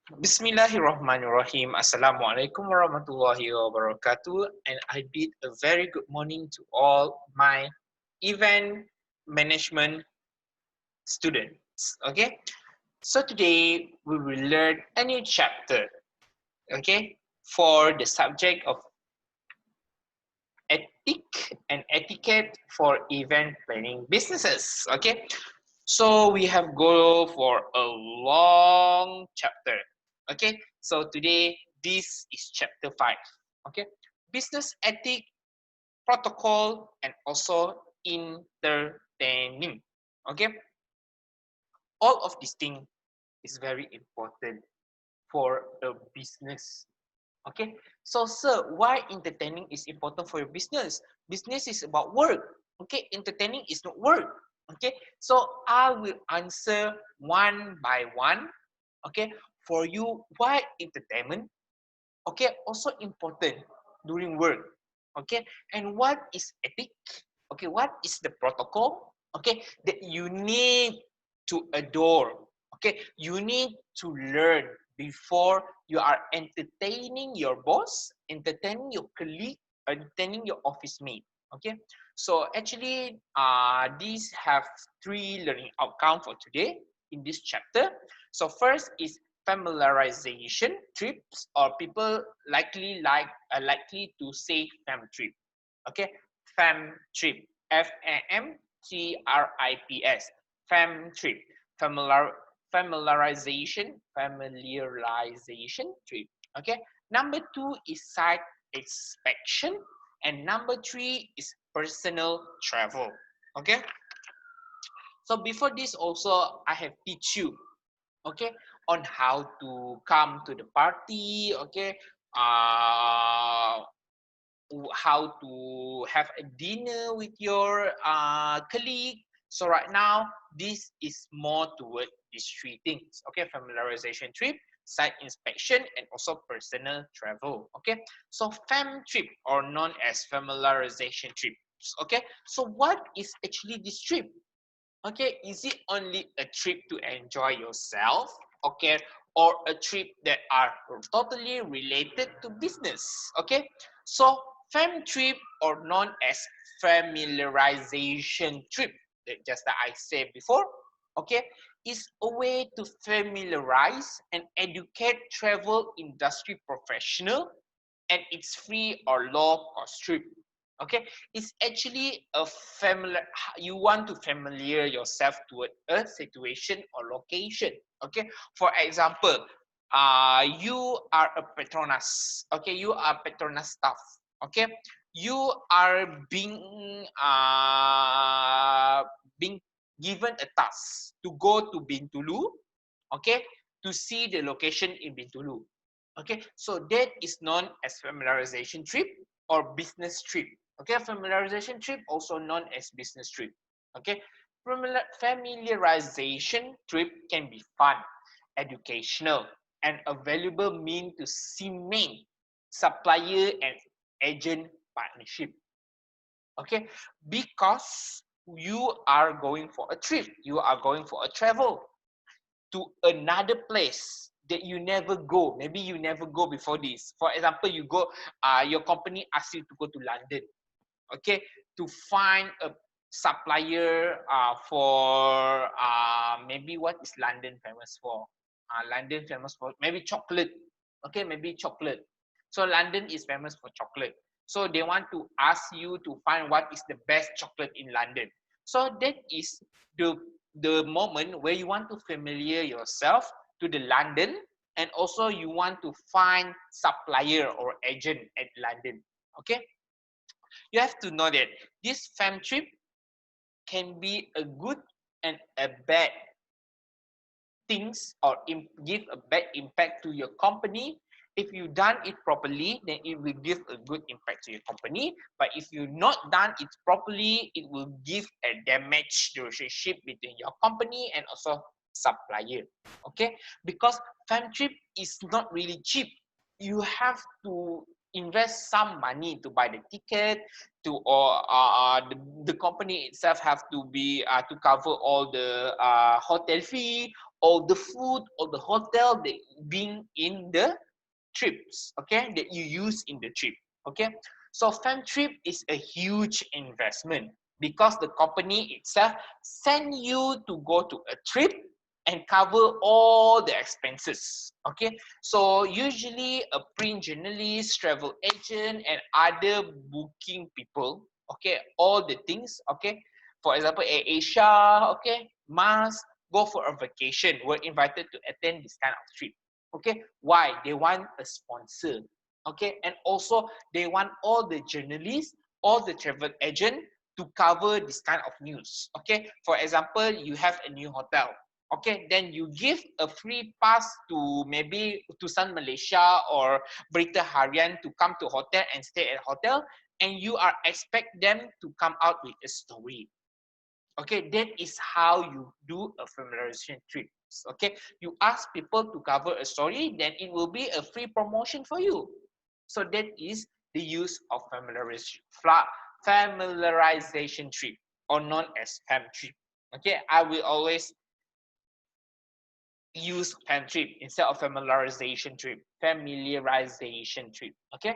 Bismillahirrahmanirrahim. Assalamualaikum warahmatullahi wabarakatuh. And I bid a very good morning to all my event management students. Okay. So today we will learn a new chapter. Okay. For the subject of ethic and etiquette for event planning businesses. Okay. So we have go for a long chapter. Okay, so today this is chapter 5. Okay, business ethic, protocol, and also entertaining. Okay, all of these things is very important for a business. Okay, so sir, why entertaining is important for your business? Business is about work. Okay, entertaining is not work. Okay, so I will answer one by one. Okay, for you, why entertainment? Okay, also important during work. Okay, and what is ethic? Okay, what is the protocol? Okay, that you need to adore. Okay, you need to learn before you are entertaining your boss, entertaining your colleague, entertaining your office mate. Okay, so actually these have 3 learning outcome for today in this chapter. So first is familiarization trips, or people likely to say fam trip. Okay, fam trip, FAMTRIPS, fam trip, familiar familiarization trip. Okay, number 2 is site inspection, and number 3 is personal travel. Okay, so before this also I have teach you, okay, on how to come to the party. Okay, uh how to have a dinner with your colleague. So right now this is more toward these 3 things. Okay, familiarization trip, site inspection, and also personal travel. Okay, so fam trip, or known as familiarization trips. Okay, so what is actually this trip? Okay, is it only a trip to enjoy yourself? Okay, or a trip that are totally related to business? Okay, so fam trip, or known as familiarization trip, just that I said before, okay, is a way to familiarize and educate travel industry professional, and it's free or low cost trip. Okay, it's actually a familiar, you want to familiar yourself toward a situation or location. Okay, for example, you are a Petronas. Okay, you are Petronas staff. Okay, you are being given a task to go to Bintulu. Okay, to see the location in Bintulu. Okay, so that is known as familiarization trip or business trip. Okay, familiarization trip also known as business trip. Okay, familiarization trip can be fun, educational, and a valuable mean to cement supplier and agent partnership. Okay, because you are going for a trip, you are going for a travel to another place that you never go. Maybe you never go before this. For example, you go, your company asks you to go to London, okay, to find a supplier for maybe what is London famous for? London famous for maybe chocolate. Okay, maybe chocolate. So London is famous for chocolate. So they want to ask you to find what is the best chocolate in London. So that is the moment where you want to familiar yourself to the London, and also you want to find supplier or agent at London. Okay, you have to know that this fam trip can be a good and a bad things, or give a bad impact to your company. If you done it properly, then it will give a good impact to your company. But if you not done it properly, it will give a damage the relationship between your company and also supplier. Okay, because fam trip is not really cheap. You have to invest some money to buy the ticket, to, or the company itself have to be to cover all the hotel fee, all the food, all the hotel that being in the trips, okay, that you use in the trip, okay. So fam trip is a huge investment because the company itself send you to go to a trip and cover all the expenses, okay. So usually a print journalist, travel agent, and other booking people, okay, all the things, okay. For example, Asia, okay, must go for a vacation, were invited to attend this kind of trip. Okay, why? They want a sponsor. Okay, and also they want all the journalists, all the travel agent to cover this kind of news. Okay, for example, you have a new hotel. Okay, then you give a free pass to maybe to Sun Malaysia or Berita Harian to come to hotel and stay at hotel, and you are expect them to come out with a story. Okay, that is how you do a familiarization trip. Okay, you ask people to cover a story, then it will be a free promotion for you. So that is the use of familiarization trip, or known as fam trip. Okay, I will always use fam trip instead of familiarization trip. Familiarization trip. Okay,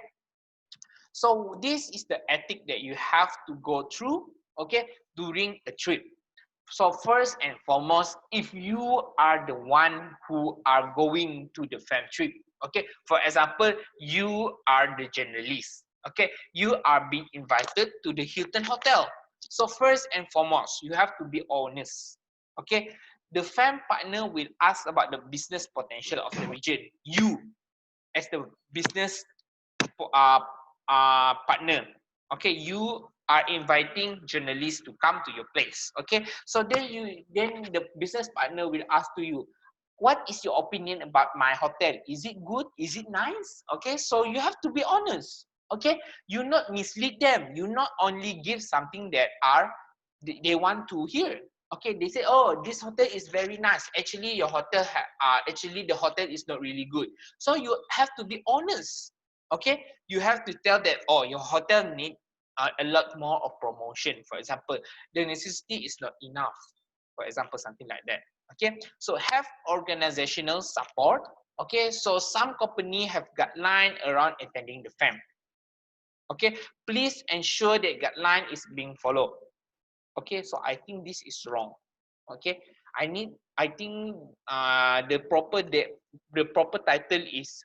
so this is the ethic that you have to go through. Okay, during a trip. So first and foremost, if you are the one who are going to the fam trip, okay, for example, you are the journalist, okay, you are being invited to the Hilton Hotel. So first and foremost, you have to be honest, okay. The fam partner will ask about the business potential of the region. You, as the business uh, partner, okay, you are inviting journalists to come to your place, okay. So then the business partner will ask to you, what is your opinion about my hotel? Is it good? Is it nice? Okay, so you have to be honest, okay. You not mislead them. You not only give something that are they want to hear. Okay, they say, oh, this hotel is very nice. Actually, your hotel actually the hotel is not really good. So you have to be honest. Okay, you have to tell that, oh, your hotel need a lot more of promotion. For example, the necessity is not enough. For example, something like that. Okay, so have organizational support. Okay, so some company have guideline around attending the fam. Okay, please ensure that guideline is being followed. Okay, so I think this is wrong. Okay, I think the proper title is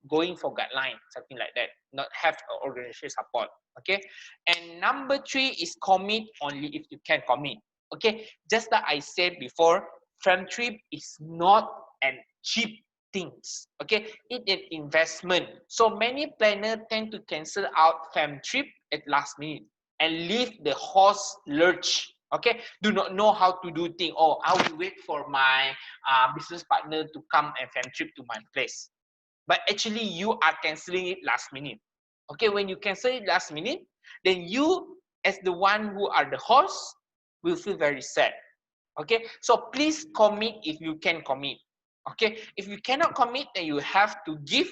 going for guideline, something like that, not have organizational support. Okay, and number three is commit only if you can commit. Okay, just like I said before, fam trip is not an cheap things. Okay, it an investment. So many planners tend to cancel out fam trip at last minute and leave the horse lurch. Okay, do not know how to do things. Oh, I will wait for my business partner to come and fam trip to my place, but actually you are canceling it last minute. Okay, when you cancel it last minute, then you, as the one who are the host, will feel very sad. Okay, so please commit if you can commit. Okay, if you cannot commit, then you have to give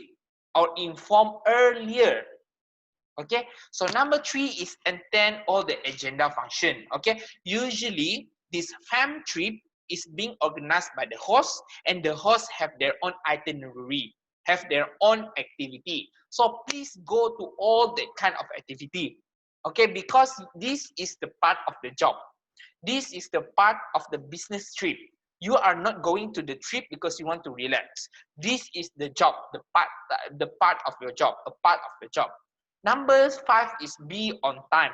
or inform earlier. Okay, so number three is attend all the agenda function. Okay, usually this fam trip is being organized by the host, and the host have their own itinerary, have their own activity. So please go to all that kind of activity. Okay, because this is the part of the job. This is the part of the business trip. You are not going to the trip because you want to relax. This is the job, the part of your job, a part of the job. Number five is be on time.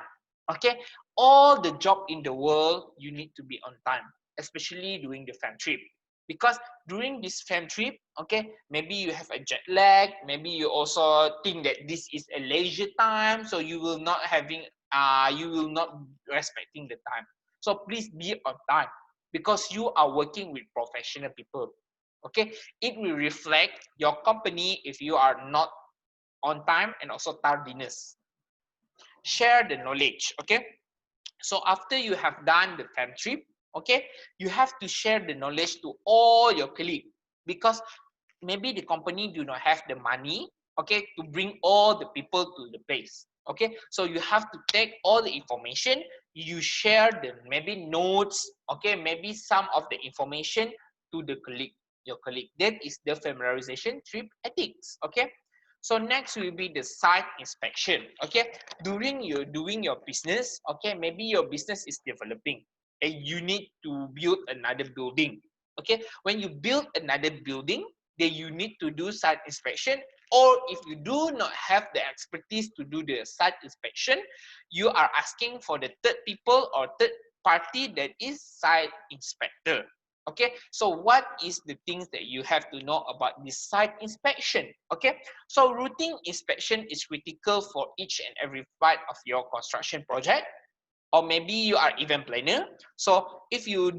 Okay, all the job in the world you need to be on time, especially during the fam trip. Because during this fam trip, okay, maybe you have a jet lag, maybe you also think that this is a leisure time, so you will not respecting the time. So please be on time because you are working with professional people. Okay, it will reflect your company if you are not on time and also tardiness. Share the knowledge. Okay, so after you have done the fam trip, okay, you have to share the knowledge to all your colleagues because maybe the company do not have the money, okay, to bring all the people to the place. Okay, so you have to take all the information, you share the maybe notes, okay, maybe some of the information to the colleague, your colleague. That is the familiarization trip ethics. Okay, so next will be the site inspection. Okay, during you doing your business, okay, maybe your business is developing and you need to build another building. Okay, when you build another building, then you need to do site inspection, or if you do not have the expertise to do the site inspection, you are asking for the third people or third party, that is site inspector. Okay, so what is the things that you have to know about this site inspection? Okay, so routine inspection is critical for each and every part of your construction project, or maybe you are event planner. So if you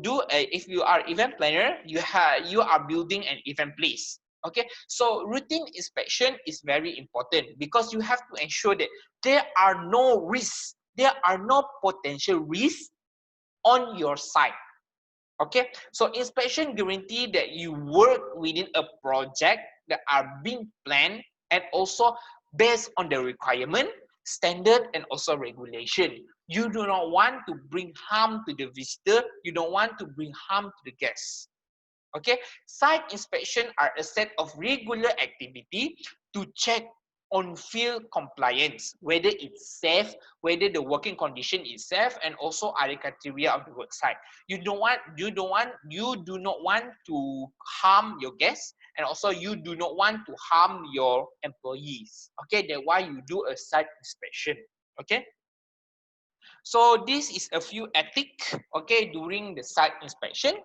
are event planner, you are building an event place. Okay, so routine inspection is very important because you have to ensure that there are no risks, there are no potential risks on your site. Okay, so inspection guarantee that you work within a project that are being planned and also based on the requirement, standard, and also regulation. You do not want to bring harm to the visitor, you don't want to bring harm to the guests. Okay, site inspection are a set of regular activity to check on field compliance, whether it's safe, whether the working condition is safe, and also other criteria of the work site. You do not want to harm your guests, and also you do not want to harm your employees. Okay, that's why you do a site inspection. Okay, so this is a few ethics, okay, during the site inspection.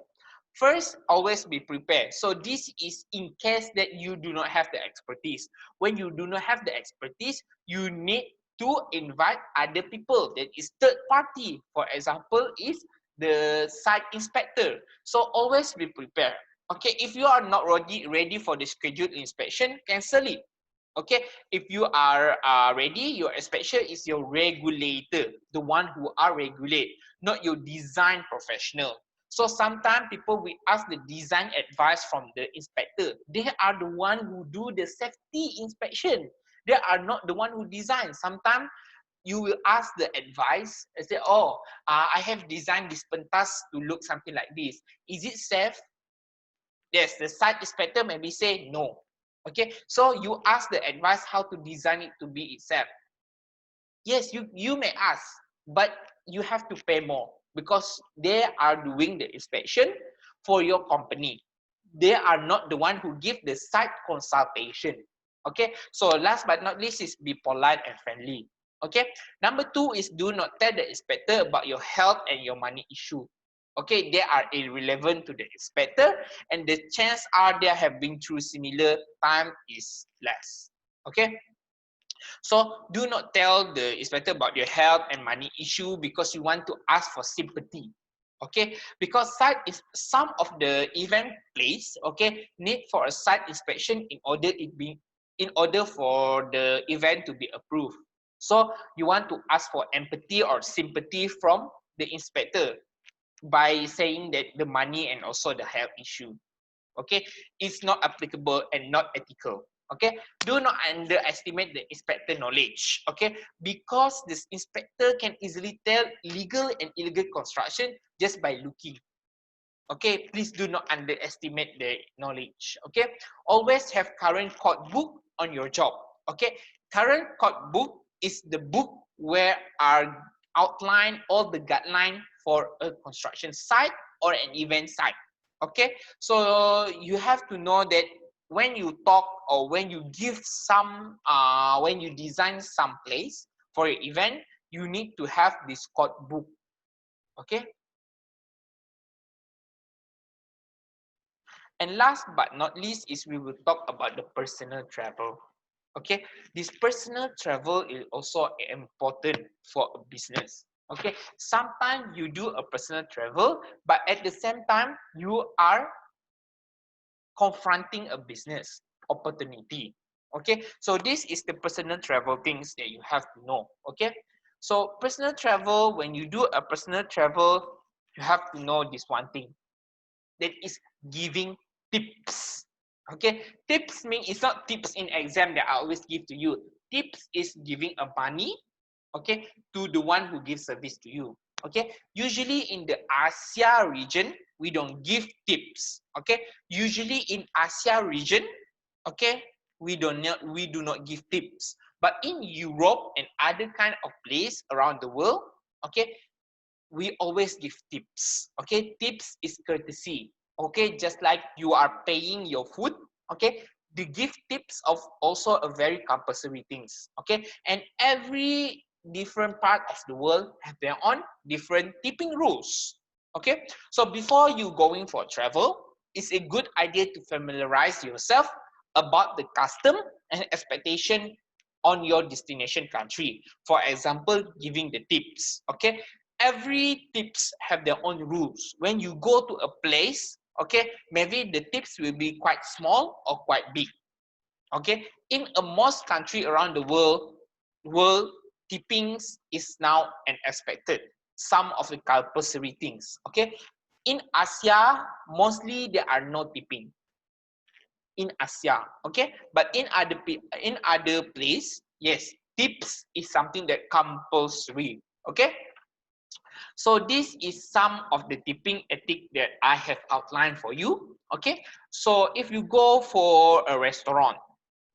First, always be prepared. So this is in case that you do not have the expertise. When you do not have the expertise, you need to invite other people, that is third party. For example, is the site inspector. So always be prepared. Okay, if you are not ready for the scheduled inspection, cancel it. Okay, if you are ready, your inspection is your regulator, the one who are regulate, not your design professional. So sometimes people will ask the design advice from the inspector. They are the one who do the safety inspection. They are not the one who design. Sometimes you will ask the advice and say, oh, I have designed this pentas to look something like this. Is it safe? Yes, the site inspector maybe say no. Okay, so you ask the advice how to design it to be itself. Yes, you may ask, but you have to pay more because they are doing the inspection for your company. They are not the one who give the site consultation. Okay, so last but not least is be polite and friendly. Okay, number two is do not tell the inspector about your health and your money issue. Okay, they are irrelevant to the inspector, and the chance are they have been through similar time is less. Okay, so do not tell the inspector about your health and money issue because you want to ask for sympathy. Okay, because site is some of the event place, okay, need for a site inspection in order for the event to be approved. So you want to ask for empathy or sympathy from the inspector by saying that the money and also the health issue. Okay, it's not applicable and not ethical. Okay, do not underestimate the inspector knowledge. Okay, because this inspector can easily tell legal and illegal construction just by looking. Okay, please do not underestimate the knowledge. Okay, always have current code book on your job. Okay, current code book is the book where are outline all the guideline for a construction site or an event site. Okay, so you have to know that when you talk or when you give some when you design some place for your event, you need to have this code book. Okay, and last but not least is we will talk about the personal travel. Okay, this personal travel is also important for a business. Okay, sometimes you do a personal travel, but at the same time you are confronting a business opportunity. Okay, so this is the personal travel things that you have to know. Okay, so personal travel, when you do a personal travel, you have to know this one thing, that is giving tips. Okay, tips mean it's not tips in exam that I always give to you. Tips is giving a money okay, to the one who gives service to you. Okay, usually in the Asia region, we don't give tips. Okay, usually in Asia region, okay, we do not give tips. But in Europe and other kind of place around the world, okay, we always give tips. Okay, tips is courtesy. Okay, just like you are paying your food, okay, the gift tips of also a very compulsory things. Okay, and every different part of the world have their own different tipping rules. Okay, so before you going for travel, it's a good idea to familiarize yourself about the custom and expectation on your destination country. For example, giving the tips. Okay, every tips have their own rules. When you go to a place, okay, maybe the tips will be quite small or quite big. Okay, in a most country around the world tippings is now an expected. Some of the compulsory things. Okay, in Asia, mostly there are no tipping in Asia. Okay, but in other place, yes, tips is something that compulsory. Okay. So this is some of the tipping ethic that I have outlined for you. Okay, so if you go for a restaurant,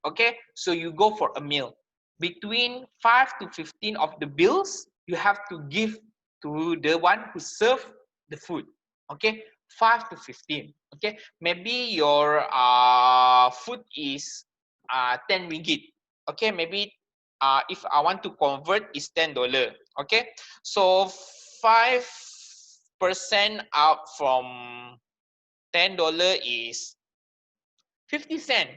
okay, so you go for a meal, between 5 to 15 of the bills you have to give to the one who serve the food. Okay, 5 to 15. Okay, maybe your food is 10 ringgit. Okay, maybe if I want to convert is $10. Okay, so 5% out from $10 is 50 cent.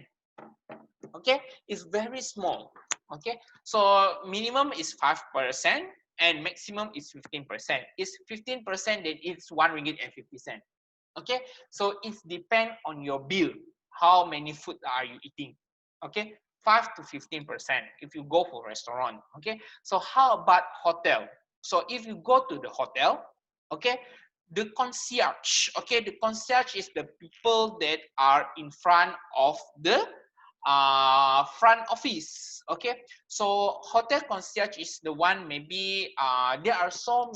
Okay, it's very small. Okay, so minimum is 5% and maximum is 15%. It's 15%, then it's 1 ringgit and 50 cent. Okay, so it depends on your bill, how many food are you eating. Okay, 5 to 15% if you go for restaurant. Okay, so how about hotel? So if you go to the hotel, okay, the concierge, okay, the concierge is the people that are in front of the front office. Okay, so hotel concierge is the one, maybe there are so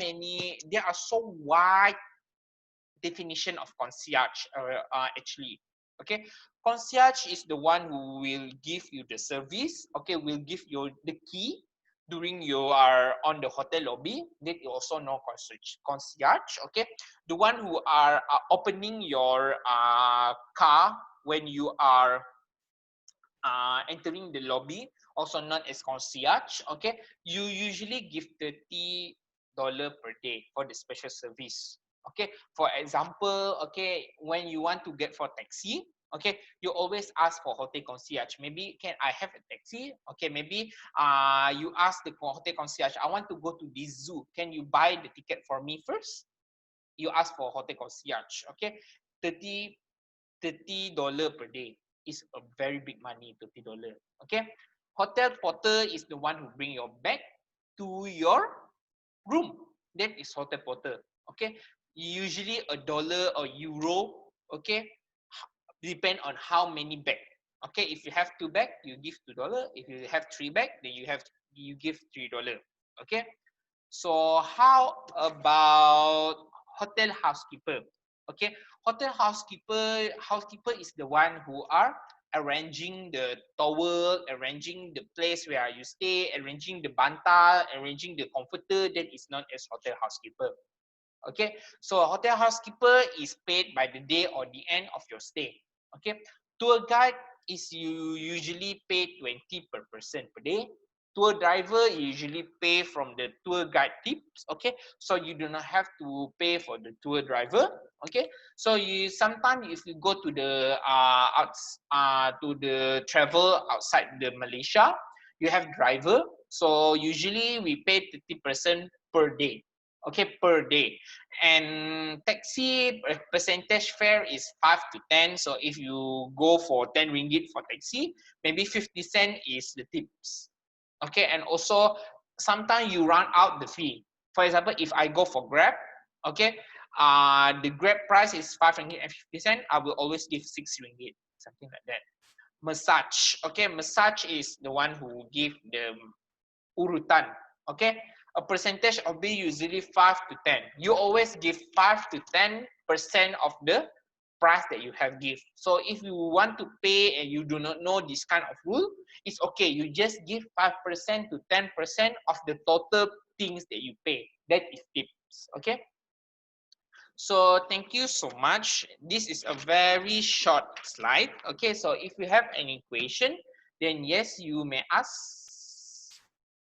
wide definition of concierge actually. Okay, concierge is the one who will give you the service. Okay, will give you the key during you are on the hotel lobby. That you also know concierge. Okay, the one who are opening your car when you are entering the lobby, also known as concierge. Okay, you usually give $30 per day for the special service. Okay, for example, okay, when you want to get for taxi, okay, you always ask for hotel concierge. Maybe can I have a taxi? Okay, maybe you ask the hotel concierge, I want to go to this zoo. Can you buy the ticket for me first? You ask for hotel concierge. Okay, 30 $30 per day is a very big money. $30. Okay, hotel porter is the one who bring your bag to your room. That is hotel porter. Okay, usually $1 or euro. Okay, depend on how many bag. Okay, if you have 2 bag, you give $2. If you have 3 bag, then you give $3. Okay, so how about hotel housekeeper? Okay, hotel housekeeper is the one who are arranging the towel, arranging the place where you stay, arranging the bantal, arranging the comforter. That is known as hotel housekeeper. Okay, so hotel housekeeper is paid by the day or the end of your stay. Okay, tour guide is you usually pay 20 per person per day. Tour driver usually pay from the tour guide tips. Okay, so you do not have to pay for the tour driver. Okay, so you sometimes if you go to the to the travel outside the Malaysia, you have driver. So usually we pay 30% per day. Okay, per day. And taxi percentage fare is 5 to 10. So if you go for 10 ringgit for taxi, maybe 50 cent is the tips. Okay, and also sometimes you run out the fee. For example, if I go for Grab, okay, the Grab price is 5 ringgit and 50 cent. I will always give 6 ringgit, something like that. Massage, okay, massage is the one who give the urutan. Okay, a percentage of bill usually 5 to 10. You always give 5 to 10% of the price that you have give. So if you want to pay and you do not know this kind of rule, it's okay. You just give 5% to 10% of the total things that you pay. That is tips. Okay. So thank you so much. This is a very short slide. Okay. So if you have any question, then yes, you may ask.